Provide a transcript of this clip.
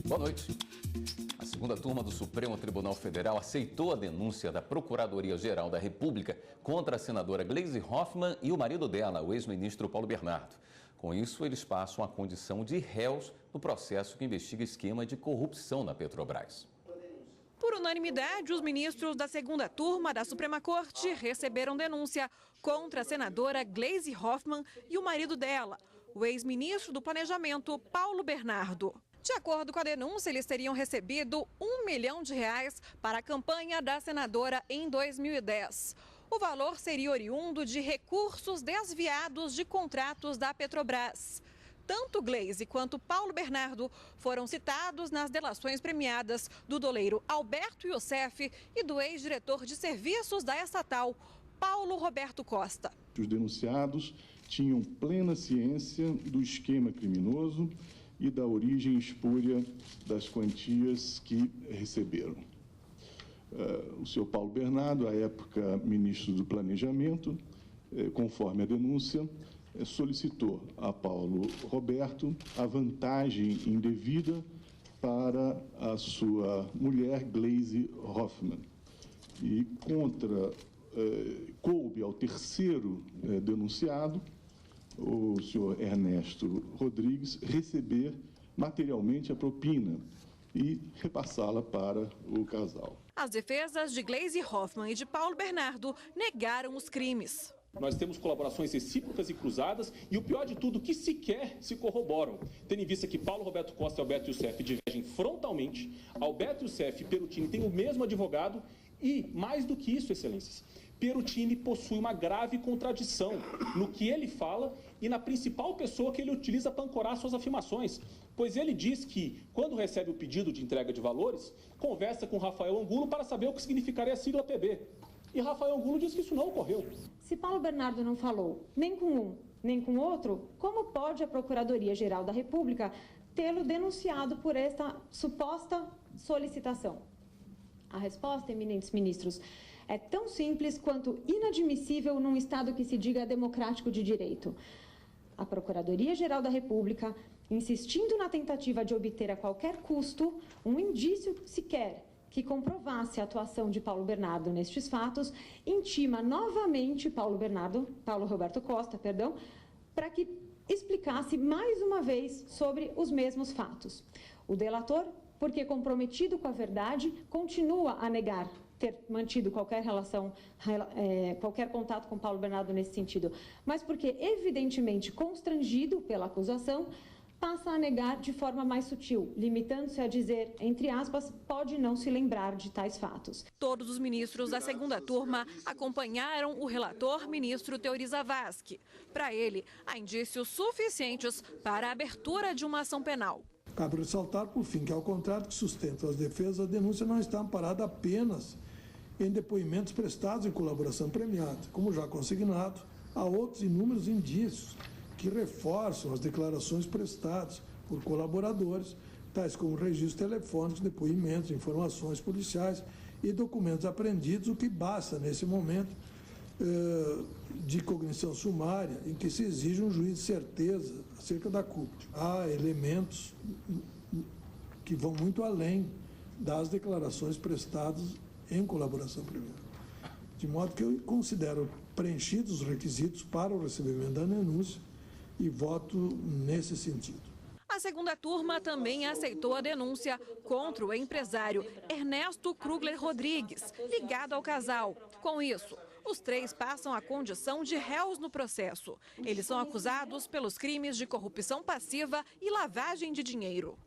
Boa noite. A segunda turma do Supremo Tribunal Federal aceitou a denúncia da Procuradoria-Geral da República contra a senadora Gleisi Hoffmann e o marido dela, o ex-ministro Paulo Bernardo. Com isso, eles passam a condição de réus no processo que investiga esquema de corrupção na Petrobras. Por unanimidade, os ministros da segunda turma da Suprema Corte receberam denúncia contra a senadora Gleisi Hoffmann e o marido dela, o ex-ministro do Planejamento, Paulo Bernardo. De acordo com a denúncia, eles teriam recebido R$1 milhão para a campanha da senadora em 2010. O valor seria oriundo de recursos desviados de contratos da Petrobras. Tanto Gleisi quanto Paulo Bernardo foram citados nas delações premiadas do doleiro Alberto Youssef e do ex-diretor de serviços da estatal, Paulo Roberto Costa. Os denunciados tinham plena ciência do esquema criminoso e da origem espúria das quantias que receberam. O senhor Paulo Bernardo, à época ministro do Planejamento, conforme a denúncia, solicitou a Paulo Roberto a vantagem indevida para a sua mulher Gleisi Hoffmann. E coube ao terceiro denunciado, o senhor Ernesto Rodrigues, receber materialmente a propina e repassá-la para o casal. As defesas de Gleisi Hoffmann e de Paulo Bernardo negaram os crimes. Nós temos colaborações recíprocas e cruzadas e o pior de tudo, que sequer se corroboram. Tendo em vista que Paulo Roberto Costa e Alberto Youssef divergem frontalmente, Alberto Youssef e Perutini têm o mesmo advogado e, mais do que isso, excelências, Perutini possui uma grave contradição no que ele fala e na principal pessoa que ele utiliza para ancorar suas afirmações. Pois ele diz que, quando recebe o pedido de entrega de valores, conversa com Rafael Angulo para saber o que significaria a sigla PB. E Rafael Angulo diz que isso não ocorreu. Se Paulo Bernardo não falou nem com um, nem com outro, como pode a Procuradoria-Geral da República tê-lo denunciado por esta suposta solicitação? A resposta, eminentes ministros, é tão simples quanto inadmissível num Estado que se diga democrático de direito. A Procuradoria-Geral da República, insistindo na tentativa de obter a qualquer custo um indício sequer que comprovasse a atuação de Paulo Bernardo nestes fatos, intima novamente Paulo Roberto Costa, para que explicasse mais uma vez sobre os mesmos fatos. O delator, porque comprometido com a verdade, continua a negar ter mantido qualquer relação, qualquer contato com Paulo Bernardo nesse sentido, mas porque evidentemente constrangido pela acusação, passa a negar de forma mais sutil, limitando-se a dizer, entre aspas, pode não se lembrar de tais fatos. Todos os ministros da segunda turma acompanharam o relator, ministro Teori Zavascki. Para ele, há indícios suficientes para a abertura de uma ação penal. Cabe ressaltar, por fim, que ao contrário do que sustentam as defesas, a denúncia não está amparada apenas em depoimentos prestados em colaboração premiada, como já consignado, há outros inúmeros indícios que reforçam as declarações prestadas por colaboradores, tais como registros telefônicos, depoimentos, informações policiais e documentos apreendidos, o que basta, nesse momento, de cognição sumária, em que se exige um juízo de certeza acerca da culpa. Há elementos que vão muito além das declarações prestadas em colaboração premiada. De modo que eu considero preenchidos os requisitos para o recebimento da denúncia e voto nesse sentido. A segunda turma também aceitou a denúncia contra o empresário Ernesto Krugler Rodrigues, ligado ao casal. Com isso, os três passam a condição de réus no processo. Eles são acusados pelos crimes de corrupção passiva e lavagem de dinheiro.